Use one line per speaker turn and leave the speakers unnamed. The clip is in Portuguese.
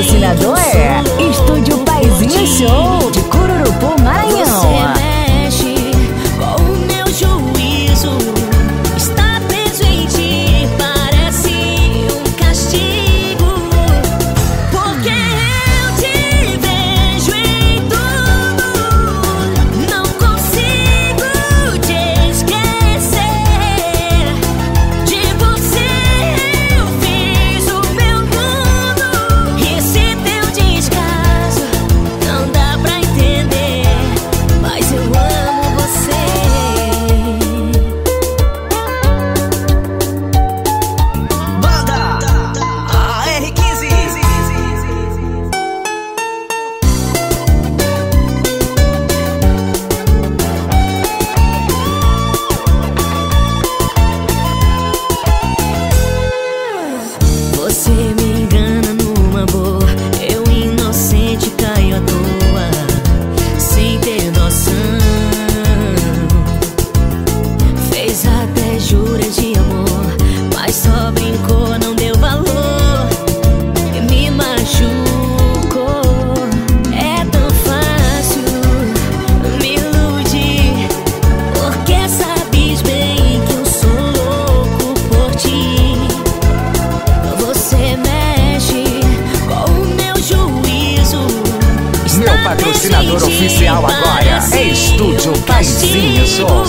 patrocinador é Estúdio Paizinho Show de Cururupu, Maranhão.
Você mexe com o meu juízo, está preso em ti, parece um castigo. Porque eu te vejo em tudo, não consigo te esquecer. De você eu fiz o meu mundo, e esse teu descaso não dá pra entender, mas eu amo você.
Banda AR15.
Você me engana numa boa, eu inocente caio à toa, sem ter noção. Fez até juras de amor, mas só brincou, não deu valor e me machucou. É tão fácil me iludir, porque sabes bem que eu sou louco por ti. Você mexe com o meu juízo,
Meu patrocinador oficial agora é Estúdio Paizinho Show.